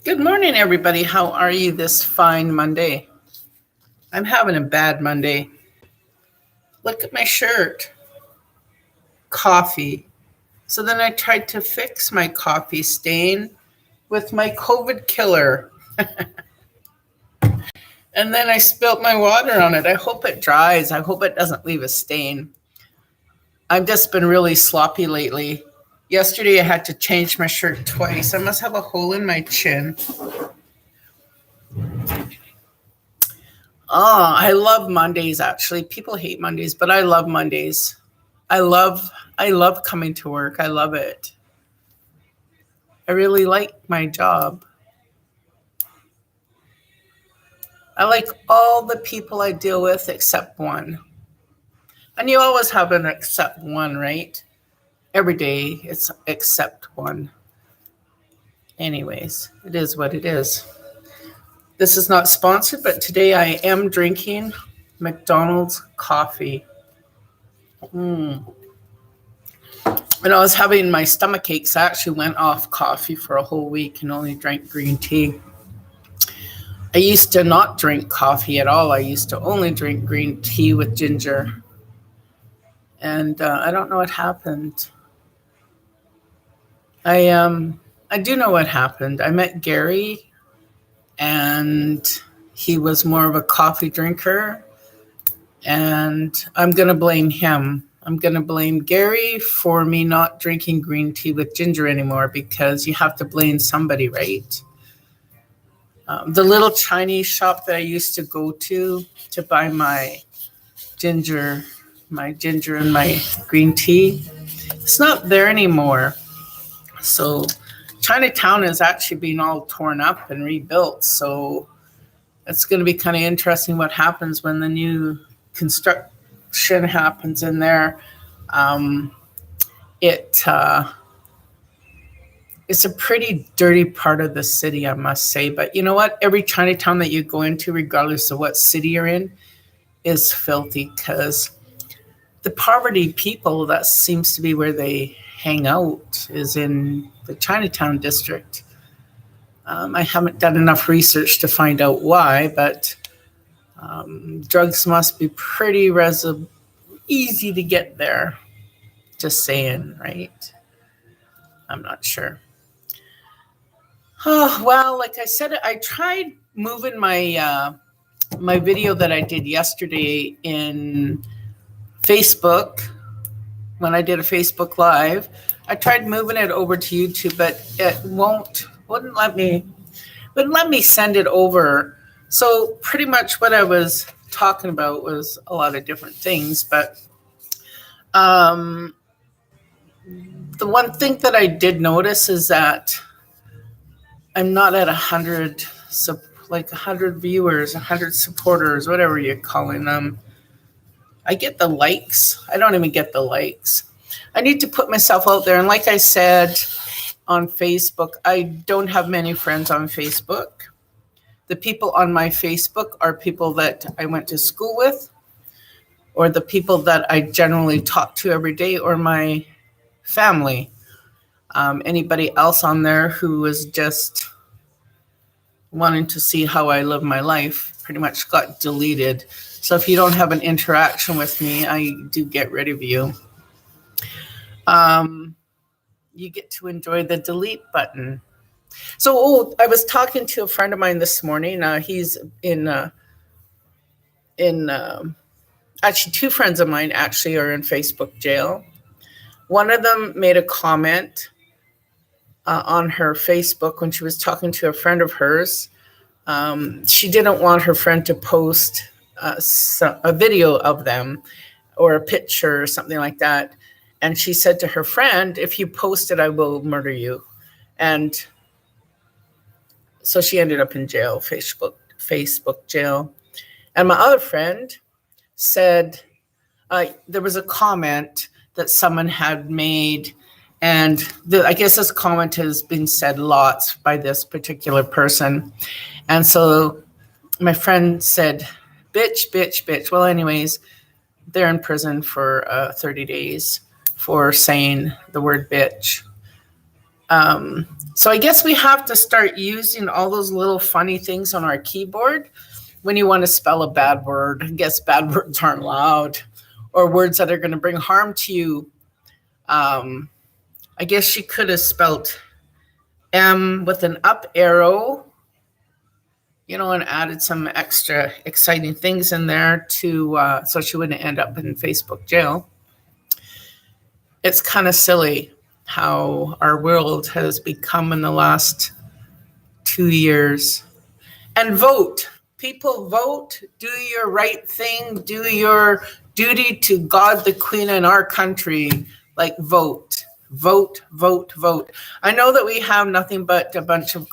Good morning, everybody. How are you this fine Monday? I'm having a bad Monday. Look at my shirt. Coffee. So then I tried to fix my coffee stain with my COVID killer. And then I spilt my water on it. I hope it dries. I hope it doesn't leave a stain. I've just been really sloppy lately. Yesterday I had to change my shirt twice. I must have a hole in my chin. Oh, I love Mondays actually. People hate Mondays, but I love Mondays. I love coming to work. I love it. I really like my job. I like all the people I deal with except one. And you always have an except one, right? Every day it's except one. Anyways, it is what it is. This is not sponsored, but today I am drinking McDonald's coffee. When I was having my stomach aches, I actually went off coffee for a whole week and only drank green tea. I used to not drink coffee at all. I used to only drink green tea with ginger. And I don't know what happened. I do know what happened. I met Gary, and he was more of a coffee drinker. And I'm going to blame him. I'm going to blame Gary for me not drinking green tea with ginger anymore, because you have to blame somebody, right? The little Chinese shop that I used to go to buy my ginger and my green tea, it's not there anymore. So Chinatown is actually being all torn up and rebuilt. So it's going to be kind of interesting what happens when the new construction happens in there. It's a pretty dirty part of the city, I must say. But you know what? Every Chinatown that you go into, regardless of what city you're in, is filthy, because the poverty people, that seems to be where they hang out, is in the Chinatown district. I haven't done enough research to find out why, but drugs must be pretty easy to get there. Just saying, right? I'm not sure. Oh, well, like I said, I tried moving my video that I did yesterday in Facebook when I did a Facebook Live. I tried moving it over to YouTube, but it wouldn't let me send it over. So pretty much what I was talking about was a lot of different things, but the one thing that I did notice is that I'm not at 100, 100 viewers, 100 supporters, whatever you're calling them. I get the likes. I don't even get the likes. I need to put myself out there. And like I said on Facebook, I don't have many friends on Facebook. The people on my Facebook are people that I went to school with, or the people that I generally talk to every day, or my family. Anybody else on there who is just wanting to see how I live my life pretty much got deleted. So if you don't have an interaction with me, I do get rid of you. You get to enjoy the delete button. So, I was talking to a friend of mine this morning. He's in actually, two friends of mine actually are in Facebook jail. One of them made a comment on her Facebook when she was talking to a friend of hers. She didn't want her friend to post a video of them or a picture or something like that. And she said to her friend, if you post it, I will murder you. And so she ended up in jail, Facebook jail. And my other friend said there was a comment that someone had made. And I guess this comment has been said lots by this particular person. And so my friend said, bitch, bitch, bitch. Well, anyways, they're in prison for 30 days for saying the word bitch. So I guess we have to start using all those little funny things on our keyboard when you want to spell a bad word. I guess bad words aren't allowed, or words that are going to bring harm to you. I guess she could have spelled M with an up arrow, and added some extra exciting things in there so she wouldn't end up in Facebook jail. It's kind of silly how our world has become in the last 2 years. And vote. People, vote. Do your right thing. Do your duty to God, the Queen, and our country. Like, vote. Vote, vote, vote. I know that we have nothing but a bunch of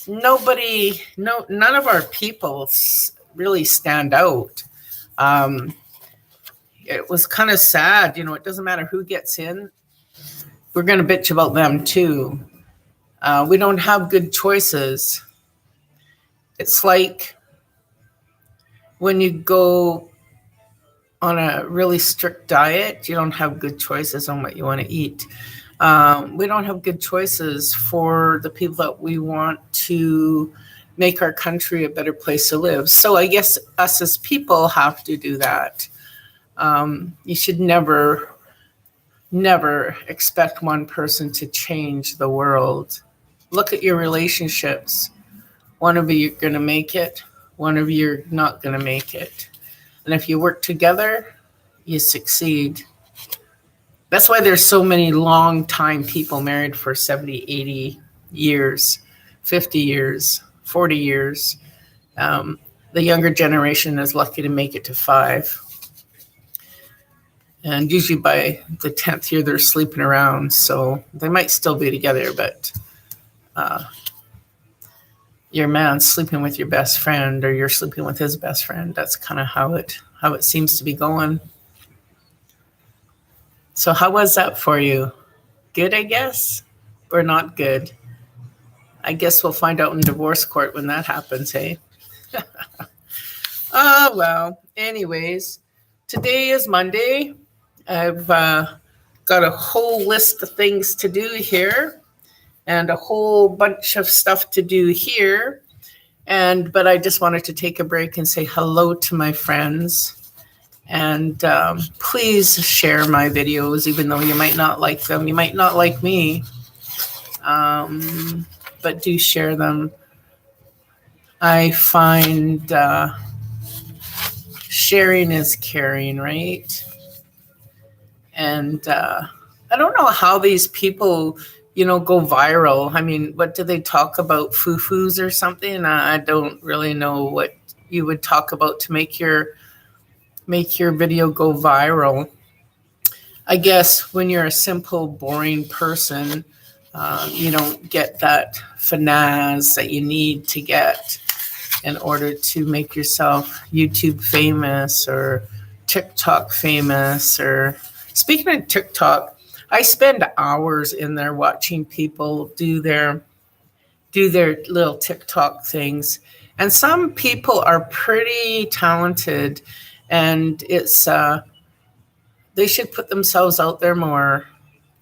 none of our people really stand out. It was kind of sad. It doesn't matter who gets in. We're going to bitch about them too. We don't have good choices. It's like when you go on a really strict diet, you don't have good choices on what you want to eat. We don't have good choices for the people that we want to make our country a better place to live. So I guess us as people have to do that. You should never expect one person to change the world. Look at your relationships. One of you are going to make it. One of you are not going to make it. And if you work together, you succeed. That's why there's so many long-time people married for 70, 80 years, 50 years, 40 years. The younger generation is lucky to make it to 5. And usually by the 10th year, they're sleeping around. So they might still be together, but your man's sleeping with your best friend, or you're sleeping with his best friend. That's kind of how it seems to be going. So how was that for you? Good, I guess, or not good? I guess we'll find out in divorce court when that happens, hey? Oh, well, anyways, today is Monday. I've got a whole list of things to do here and a whole bunch of stuff to do here. But I just wanted to take a break and say hello to my friends. And please share my videos, even though you might not like them. You might not like me, but do share them. I find sharing is caring, right? And I don't know how these people, go viral. I mean, what do they talk about? Foo-foos or something? I don't really know what you would talk about to make your video go viral. I guess when you're a simple, boring person, you don't get that finesse that you need to get in order to make yourself YouTube famous or TikTok famous. Or speaking of TikTok, I spend hours in there watching people do their little TikTok things. And some people are pretty talented, and it's they should put themselves out there more.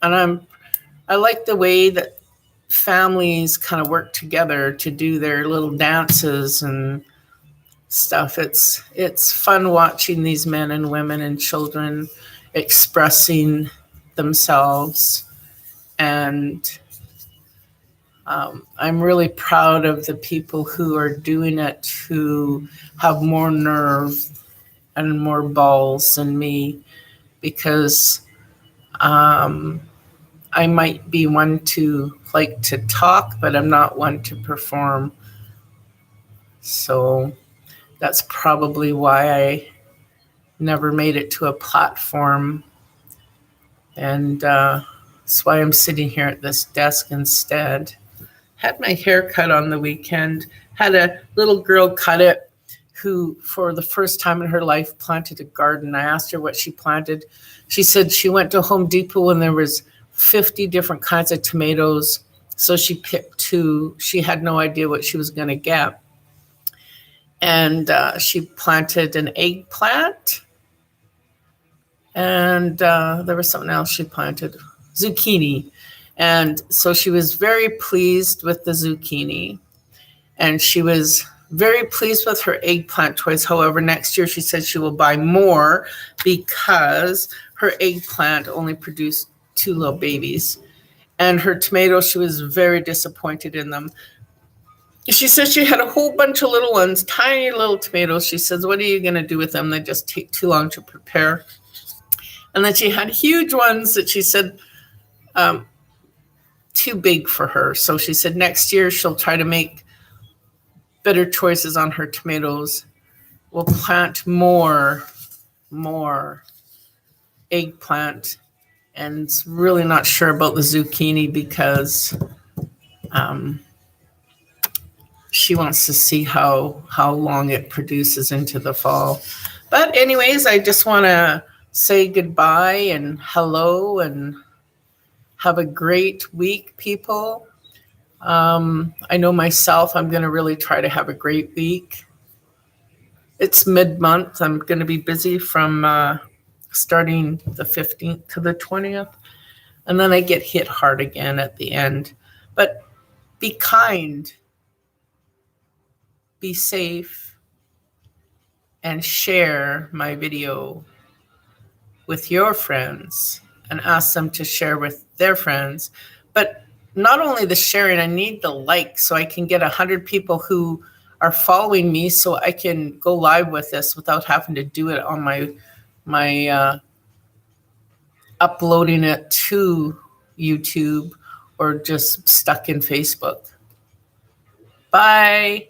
And I like the way that families kind of work together to do their little dances and stuff. It's fun watching these men and women and children expressing themselves. And I'm really proud of the people who are doing it, who have more nerve and more balls than me, because I might be one to like to talk, but I'm not one to perform. So that's probably why I never made it to a platform. And that's why I'm sitting here at this desk instead. Had my hair cut on the weekend. Had a little girl cut it who, for the first time in her life, planted a garden. I asked her what she planted. She said she went to Home Depot and there was 50 different kinds of tomatoes. So she picked 2. She had no idea what she was going to get. And she planted an eggplant. And there was something else she planted, zucchini. And so she was very pleased with the zucchini, and she was very pleased with her eggplant choice. However, next year she said she will buy more because her eggplant only produced 2 little babies. And her tomatoes, she was very disappointed in them. She says she had a whole bunch of little ones, tiny little tomatoes. She says, what are you going to do with them? They just take too long to prepare. And then she had huge ones that she said too big for her. So she said next year she'll try to make better choices on her tomatoes. We'll plant more eggplant, and really not sure about the zucchini because she wants to see how long it produces into the fall. But anyways, I just want to say goodbye and hello and have a great week, people. I know myself, I'm going to really try to have a great week. It's mid-month. I'm going to be busy from starting the 15th to the 20th. And then I get hit hard again at the end. But be kind, be safe, and share my video with your friends and ask them to share with their friends. But not only the sharing, I need the likes so I can get 100 people who are following me so I can go live with this without having to do it on my uploading it to YouTube or just stuck in Facebook. Bye.